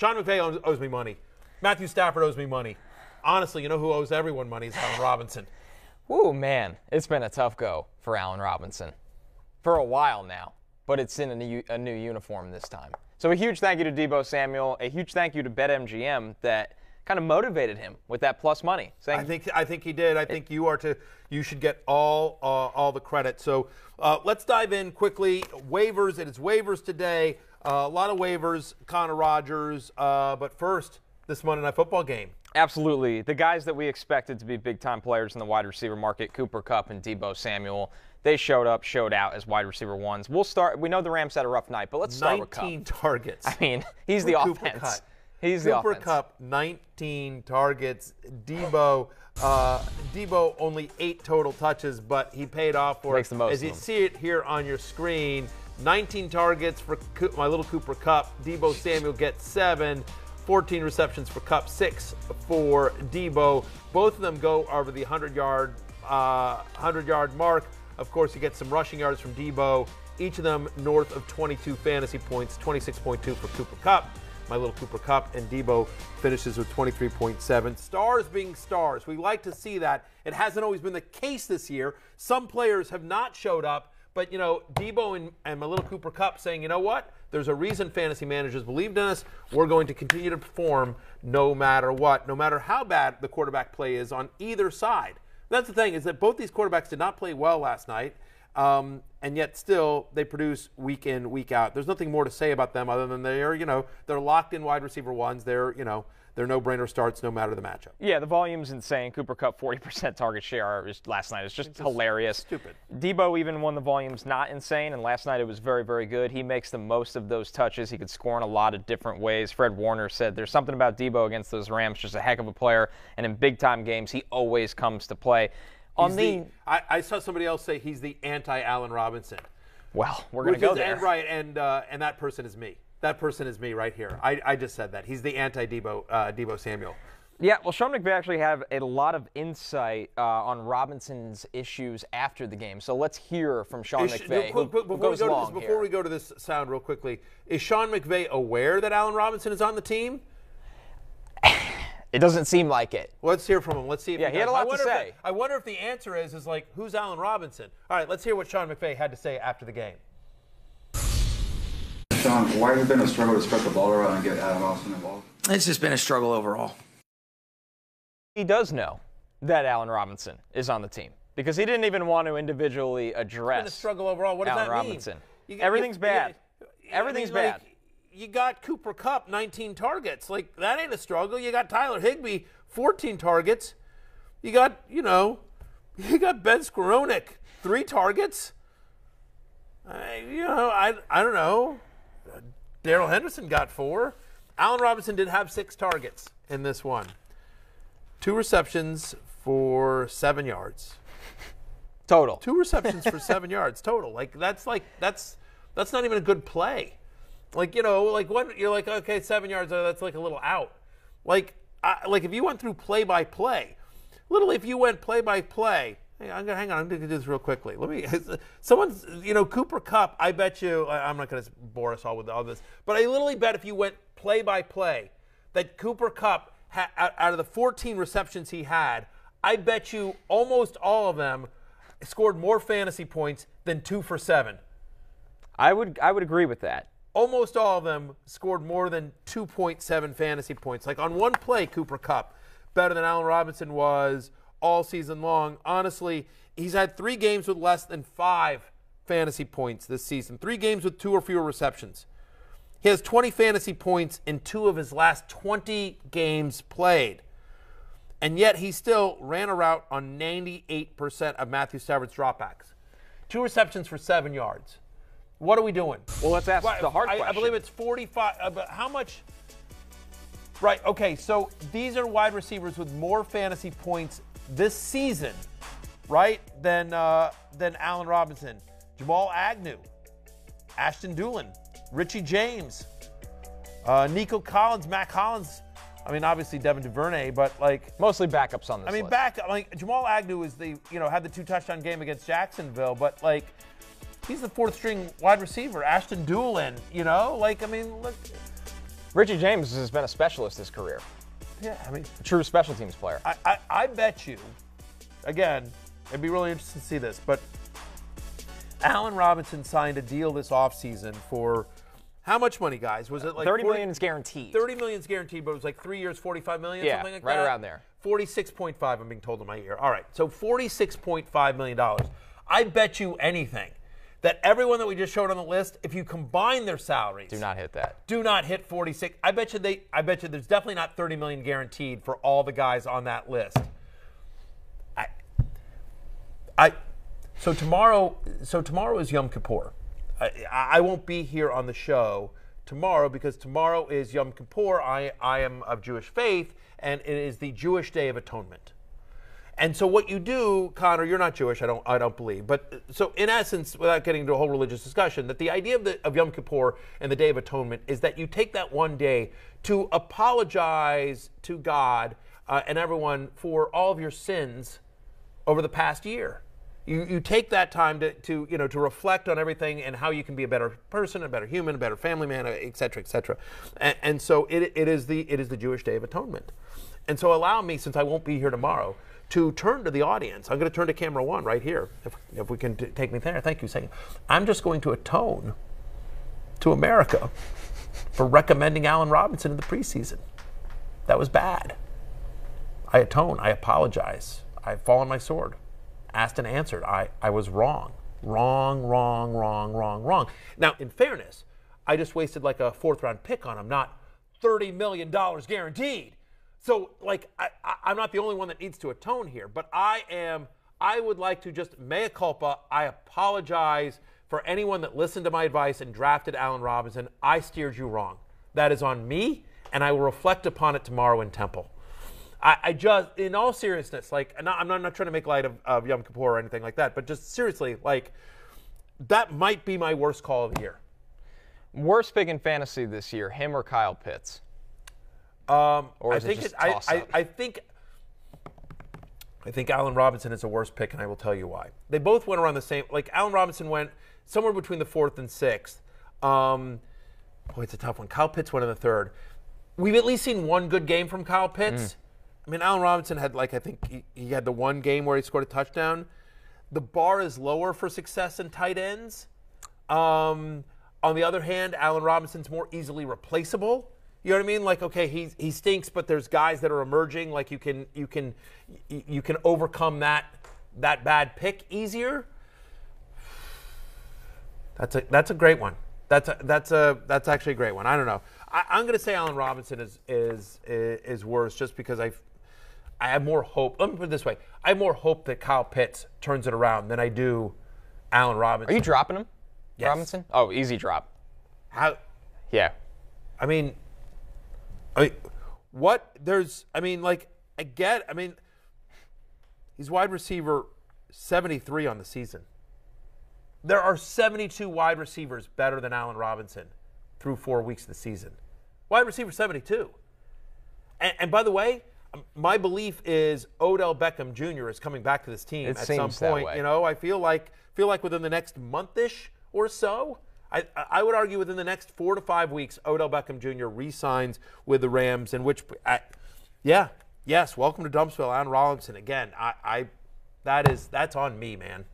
Sean McVay owes me money. Matthew Stafford owes me money. Honestly, you know who owes everyone money is Allen Robinson. Ooh, man, it's been a tough go for Allen Robinson for a while now, but it's in a new uniform this time. So a huge thank you to Deebo Samuel, a huge thank you to BetMGM that kind of motivated him with that plus money. I think he did. I think you should get all the credit. So let's dive in quickly. Waivers. It is waivers today. A lot of waivers. Connor Rogers. But first, this Monday Night Football game. Absolutely. The guys that we expected to be big-time players in the wide receiver market, Cooper Kupp and Deebo Samuel, they showed out as wide receiver ones. We know the Rams had a rough night, but let's start with Kupp. 19 targets. I mean, he's the offense. He's the offense. Cooper Kupp, 19 targets. Deebo only 8 total touches, but he paid off for it. Makes the most As you see it here on your screen, 19 targets for my little Cooper Kupp. Deebo Samuel gets 7. 14 receptions for Kupp, 6 for Deebo. Both of them go over the 100-yard mark. Of course, you get some rushing yards from Deebo. Each of them north of 22 fantasy points, 26.2 for Cooper Kupp. My little Cooper Kupp, and Deebo finishes with 23.7. Stars being stars. We like to see that. It hasn't always been the case this year. Some players have not showed up, but, Deebo and my little Cooper Kupp saying, you know what? There's a reason fantasy managers believed in us. We're going to continue to perform no matter what, no matter how bad the quarterback play is on either side. That's the thing, is that both these quarterbacks did not play well last night, and yet still they produce week in, week out. There's nothing more to say about them other than they're locked in wide receiver ones. They're no-brainer starts no matter the matchup. Yeah, the volume's insane. Cooper Kupp, 40% target share last night. It's just hilarious. Stupid. Deebo, even when the volume's not insane, and last night it was very, very good. He makes the most of those touches. He could score in a lot of different ways. Fred Warner said there's something about Deebo against those Rams, just a heck of a player, and in big-time games, he always comes to play. I saw somebody else say he's the anti-Allen Robinson. Well, we're going to go there. Right, and that person is me. That person is me right here. I just said that. He's the anti-Deebo Samuel. Yeah, well, Sean McVay actually have a lot of insight on Robinson's issues after the game. So let's hear from Sean McVay, Before we go to this sound real quickly, is Sean McVay aware that Allen Robinson is on the team? It doesn't seem like it. Let's hear from him. Let's see if he had a lot to say. I wonder if the answer is like, who's Allen Robinson? All right, let's hear what Sean McVay had to say after the game. Sean, why has it been a struggle to spread the ball around and get Allen Robinson involved? It's just been a struggle overall. He does know that Allen Robinson is on the team because he didn't even want to individually address it's been a struggle overall. What does Allen that Robinson. mean? Everything's bad. Everything's bad. You got Cooper Kupp, 19 targets. Like, that ain't a struggle. You got Tyler Higby, 14 targets. You got, Ben Skowronek, 3 targets. I don't know. Darrell Henderson got 4. Allen Robinson did have 6 targets in this one. 2 receptions for 7 yards. Total. 2 receptions for 7 yards total. That's not even a good play. When you're like, okay, 7 yards, that's like a little out. If you went through play-by-play, literally if you went play-by-play, hang on, I'm going to do this real quickly. Cooper Kupp, I bet you, I'm not going to bore us all with all this, but I literally bet if you went play-by-play that Cooper Kupp, out of the 14 receptions he had, I bet you almost all of them scored more fantasy points than 2 for 7. I would agree with that. Almost all of them scored more than 2.7 fantasy points. Like on one play, Cooper Kupp, better than Allen Robinson was all season long. Honestly, he's had 3 games with less than 5 fantasy points this season. 3 games with 2 or fewer receptions. He has 20 fantasy points in 2 of his last 20 games played. And yet he still ran a route on 98% of Matthew Stafford's dropbacks. 2 receptions for 7 yards. What are we doing? Well, let's ask the hard question. I believe it's 45. But how much? Right. Okay. So these are wide receivers with more fantasy points this season, right, than Allen Robinson. Jamal Agnew, Ashton Dulin, Richie James, Nico Collins, Matt Collins. I mean, obviously Devin Duvernay, but mostly backups on this list. Jamal Agnew is had the 2 touchdown game against Jacksonville, but he's the 4th string wide receiver. Ashton Dulin, look, Richie James has been a specialist his career. Yeah, I mean, A true special teams player. I bet you, again, it'd be really interesting to see this, but Allen Robinson signed a deal this offseason for how much money, guys? Was it like $30 million is guaranteed. $30 million is guaranteed, but it was like 3 years, $45 million, Yeah, something like right that? around there. 46.5, I'm being told in my ear. All right, so $46.5 million. I bet you anything that everyone that we just showed on the list, if you combine their salaries, Do not hit that. do not hit 46. I bet you there's definitely not 30 million guaranteed for all the guys on that list. So tomorrow is Yom Kippur. I won't be here on the show tomorrow because tomorrow is Yom Kippur. I am of Jewish faith, and it is the Jewish Day of Atonement. And so what you do, Connor, you're not Jewish, I don't believe. But so in essence, without getting into a whole religious discussion, that the idea of Yom Kippur and the Day of Atonement is that you take that one day to apologize to God and everyone for all of your sins over the past year. You take that time to reflect on everything and how you can be a better person, a better human, a better family man, et cetera, et cetera. And so it is the Jewish Day of Atonement. And so allow me, since I won't be here tomorrow, to turn to the audience. I'm going to turn to camera one right here, if we can take me there. Thank you. Second. I'm just going to atone to America for recommending Allen Robinson in the preseason. That was bad. I atone. I apologize. I fall on my sword. Asked and answered. I was wrong. Wrong. Now, in fairness, I just wasted like a 4th-round pick on him, not $30 million guaranteed. So, like, I'm not the only one that needs to atone here, but I would like to just mea culpa. I apologize for anyone that listened to my advice and drafted Allen Robinson. I steered you wrong. That is on me, and I will reflect upon it tomorrow in Temple. I just, in all seriousness, like, I'm not trying to make light of Yom Kippur or anything like that, but just seriously, like, that might be my worst call of the year. Worst pick in fantasy this year, him or Kyle Pitts? Or is it just toss-up? I think Allen Robinson is the worst pick, and I will tell you why. They both went around the same. Like, Allen Robinson went somewhere between the 4th and 6th. Boy, it's a tough one. Kyle Pitts went in the 3rd. We've at least seen one good game from Kyle Pitts. I mean, Allen Robinson had, like, I think he had the one game where he scored a touchdown. The bar is lower for success in tight ends. On the other hand, Allen Robinson's more easily replaceable. You know what I mean? Like, okay, he stinks, but there's guys that are emerging. Like, you can overcome that bad pick easier. That's a great one. That's actually a great one. I don't know. I'm going to say Allen Robinson is worse just because I have more hope. Let me put it this way: I have more hope that Kyle Pitts turns it around than I do Allen Robinson. Are you dropping him, Yes. Robinson? Oh, easy drop. How? Yeah. I mean, what? There's. I mean, like, he's wide receiver 73 on the season. There are 72 wide receivers better than Allen Robinson through 4 weeks of the season. Wide receiver 72. And by the way, my belief is Odell Beckham Jr. is coming back to this team at some point. You know, I feel like within the next month-ish or so, I would argue within the next 4 to 5 weeks, Odell Beckham Jr. re-signs with the Rams. In which, yes, welcome to Dumpsville, Allen Robinson again. That's on me, man.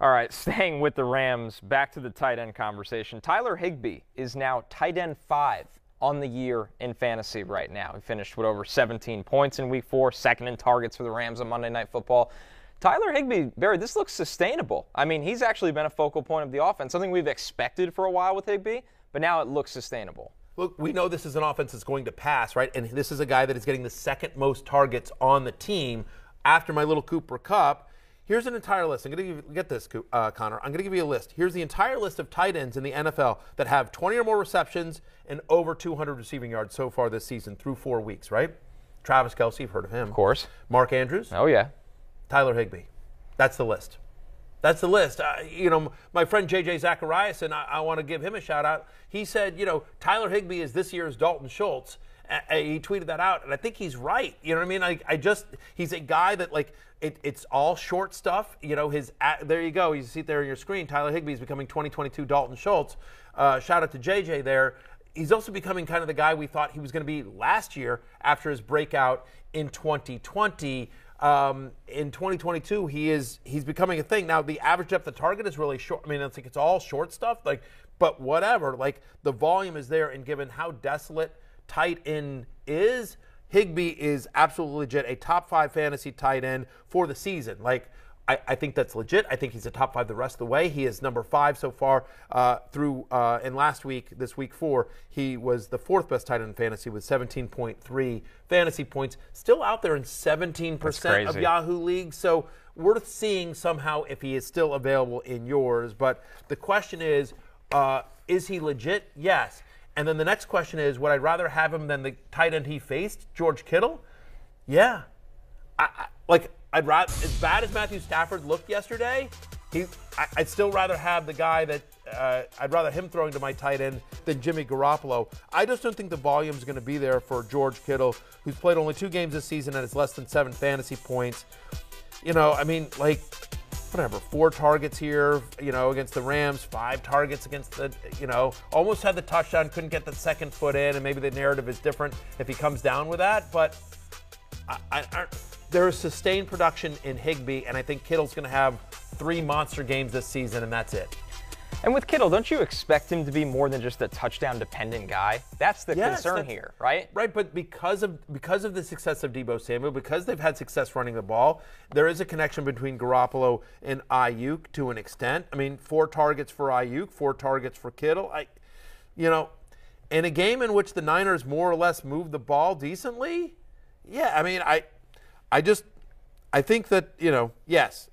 All right, staying with the Rams, back to the tight end conversation. Tyler Higby is now tight end 5 on the year in fantasy right now. He finished with over 17 points in Week 4, second in targets for the Rams on Monday Night Football. Tyler Higby, Barry, this looks sustainable. I mean, he's actually been a focal point of the offense, something we've expected for a while with Higby, but now it looks sustainable. Look, we know this is an offense that's going to pass, right? And this is a guy that is getting the second most targets on the team after my little Cooper Kupp. Here's an entire list. I'm going to get this, Connor. I'm going to give you a list. Here's the entire list of tight ends in the NFL that have 20 or more receptions and over 200 receiving yards so far this season through 4 weeks, right? Travis Kelce, you've heard of him. Of course. Mark Andrews. Oh, yeah. Tyler Higby. That's the list. That's the list. My friend J.J. Zacharias, and I want to give him a shout-out. He said, Tyler Higby is this year's Dalton Schultz. He tweeted that out, and I think he's right. You know what I mean? He's a guy that, like, it's all short stuff. There you go. You see it there on your screen. Tyler Higby is becoming 2022 Dalton Schultz. Shout out to JJ there. he's also becoming kind of the guy we thought he was going to be last year after his breakout in 2020. In 2022, he's becoming a thing. Now, the average depth of target is really short. I mean, it's all short stuff, but whatever. The volume is there, and given how desolate tight end is, Higby is absolutely legit, a top 5 fantasy tight end for the season. I think that's legit. I think he's a top 5 the rest of the way. He is number 5 so far through, and last week, this week 4, he was the 4th best tight end in fantasy with 17.3 fantasy points. Still out there in 17% of Yahoo leagues. So worth seeing somehow if he is still available in yours. But the question is he legit? Yes. And then the next question is, would I rather have him than the tight end he faced, George Kittle? Yeah. I'd rather, as bad as Matthew Stafford looked yesterday, I'd still rather have the guy that I'd rather him throwing to my tight end than Jimmy Garoppolo. I just don't think the volume is going to be there for George Kittle, who's played only 2 games this season and has less than 7 fantasy points. Whatever, 4 targets here, against the Rams, 5 targets against the, almost had the touchdown, couldn't get the second foot in, and maybe the narrative is different if he comes down with that. But there is sustained production in Higby, and I think Kittle's going to have 3 monster games this season, and that's it. And with Kittle, don't you expect him to be more than just a touchdown-dependent guy? That's the concern here, right? Right, but because of the success of Deebo Samuel, because they've had success running the ball, there is a connection between Garoppolo and Ayuk to an extent. I mean, 4 targets for Ayuk, 4 targets for Kittle. In a game in which the Niners more or less moved the ball decently, yeah, I mean, I think that, yes,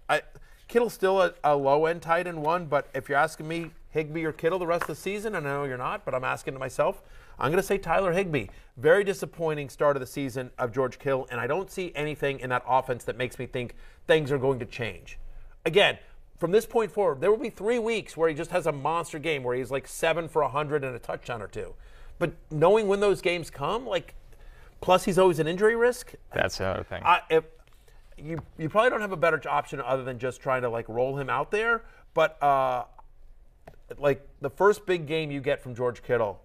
Kittle's still a low-end tight end 1, but if you're asking me Higby or Kittle the rest of the season, and I know you're not, but I'm asking myself, I'm going to say Tyler Higby. Very disappointing start of the season of George Kittle, and I don't see anything in that offense that makes me think things are going to change. Again, from this point forward, there will be 3 weeks where he just has a monster game where he's 7 for 100 and a touchdown or 2. But knowing when those games come, plus he's always an injury risk. That's the other thing. You probably don't have a better option other than just trying to roll him out there. But the first big game you get from George Kittle,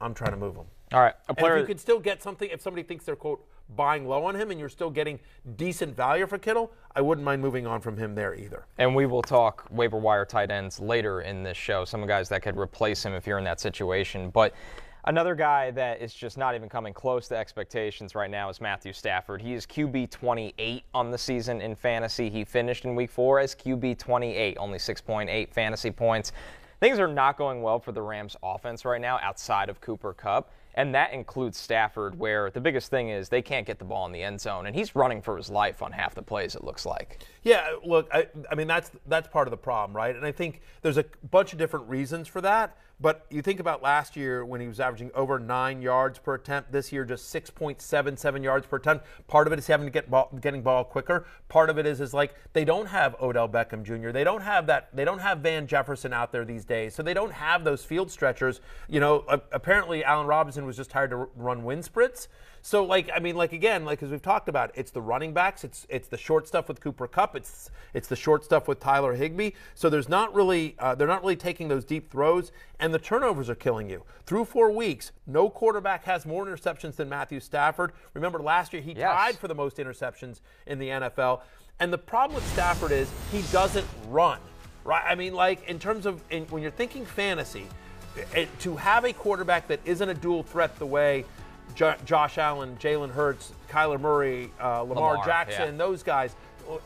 I'm trying to move him. All right. And if you could still get something, if somebody thinks they're, quote, buying low on him and you're still getting decent value for Kittle, I wouldn't mind moving on from him there either. And we will talk waiver wire tight ends later in this show, some guys that could replace him if you're in that situation. But another guy that is just not even coming close to expectations right now is Matthew Stafford. He is QB 28 on the season in fantasy. He finished in week 4 as QB 28, only 6.8 fantasy points. Things are not going well for the Rams offense right now outside of Cooper Kupp, and that includes Stafford, where the biggest thing is they can't get the ball in the end zone, and he's running for his life on half the plays, it looks like. Yeah, look, I mean, that's part of the problem, right? And I think there's a bunch of different reasons for that. But you think about last year when he was averaging over 9 yards per attempt. This year, just 6.77 yards per attempt. Part of it is having to getting ball quicker. Part of it is they don't have Odell Beckham Jr. They don't have that. They don't have Van Jefferson out there these days. So they don't have those field stretchers. Apparently Allen Robinson was just hired to run wind sprints. So, again, as we've talked about, it's the running backs, it's the short stuff with Cooper Kupp, it's the short stuff with Tyler Higby. So they're not really taking those deep throws, and the turnovers are killing you. Through 4 weeks, no quarterback has more interceptions than Matthew Stafford. Remember, last year he tied for the most interceptions in the NFL. And the problem with Stafford is he doesn't run, right? I mean, in terms of when you're thinking fantasy, to have a quarterback that isn't a dual threat the way Josh Allen, Jalen Hurts, Kyler Murray, Lamar Jackson, those guys.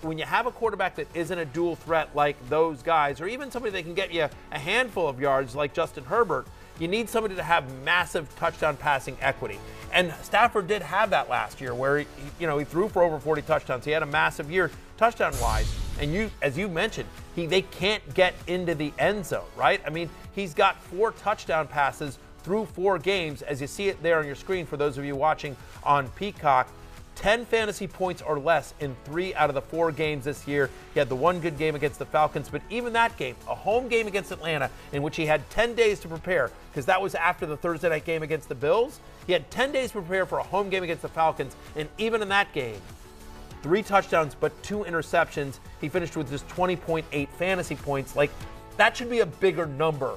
When you have a quarterback that isn't a dual threat like those guys, or even somebody that can get you a handful of yards like Justin Herbert, you need somebody to have massive touchdown passing equity. And Stafford did have that last year where he threw for over 40 touchdowns. He had a massive year touchdown-wise. And as you mentioned, they can't get into the end zone, right? I mean, he's got 4 touchdown passes through 4 games, as you see it there on your screen for those of you watching on Peacock. 10 fantasy points or less in 3 out of the 4 games this year. He had the one good game against the Falcons, but even that game, a home game against Atlanta, in which he had 10 days to prepare, because that was after the Thursday night game against the Bills. He had 10 days to prepare for a home game against the Falcons, and even in that game, 3 touchdowns but 2 interceptions. He finished with just 20.8 fantasy points. That should be a bigger number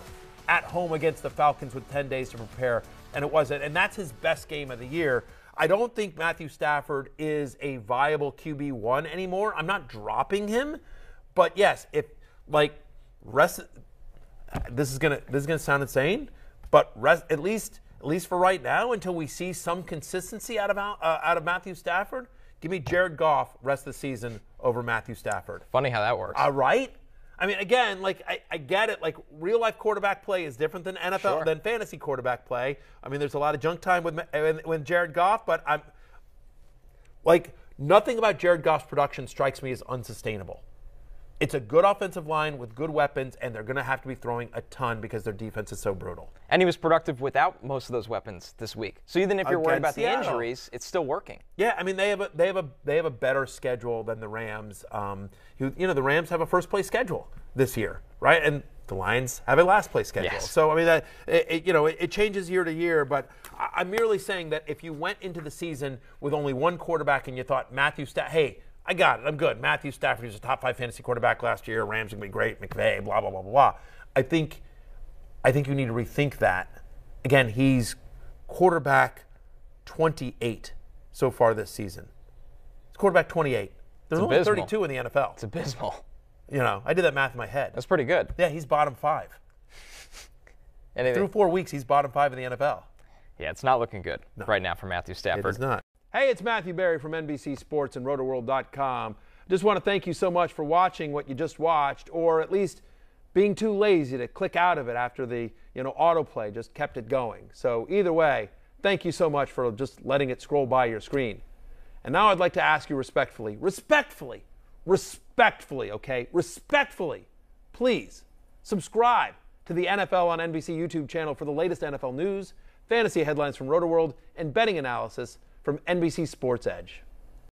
at home against the Falcons with 10 days to prepare, and it wasn't. And that's his best game of the year. I don't think Matthew Stafford is a viable QB1 anymore. I'm not dropping him, but yes, if this is gonna sound insane, but at least for right now, until we see some consistency out of Matthew Stafford, give me Jared Goff rest of the season over Matthew Stafford. Funny how that works. All right. I mean, again, I get it. Like, real life quarterback play is different than NFL than fantasy quarterback play. I mean, there's a lot of junk time with Jared Goff, but I'm like, nothing about Jared Goff's production strikes me as unsustainable. It's a good offensive line with good weapons, and they're going to have to be throwing a ton because their defense is so brutal. And he was productive without most of those weapons this week. So even if you're worried about the injuries, it's still working. Yeah, I mean, they have a better schedule than the Rams. The Rams have a first place schedule this year, right? And the Lions have a last place schedule. Yes. So I mean, it changes year to year. But I'm merely saying that if you went into the season with only one quarterback and you thought Matthew Stafford, hey, I got it, I'm good. Matthew Stafford was a top 5 fantasy quarterback last year. Rams are going to be great. McVay, blah, blah, blah, blah, blah. I think you need to rethink that. Again, he's quarterback 28 so far this season. He's quarterback 28. There's only 32 in the NFL. It's abysmal. I did that math in my head. That's pretty good. Yeah, he's bottom 5. Through 4 weeks, he's bottom 5 in the NFL. Yeah, it's not looking good right now for Matthew Stafford. It is not. Hey, it's Matthew Berry from NBC Sports and RotoWorld.com. Just want to thank you so much for watching what you just watched, or at least being too lazy to click out of it after the autoplay just kept it going. So either way, thank you so much for just letting it scroll by your screen. And now I'd like to ask you respectfully, please subscribe to the NFL on NBC YouTube channel for the latest NFL news, fantasy headlines from RotoWorld, and betting analysis from NBC Sports Edge.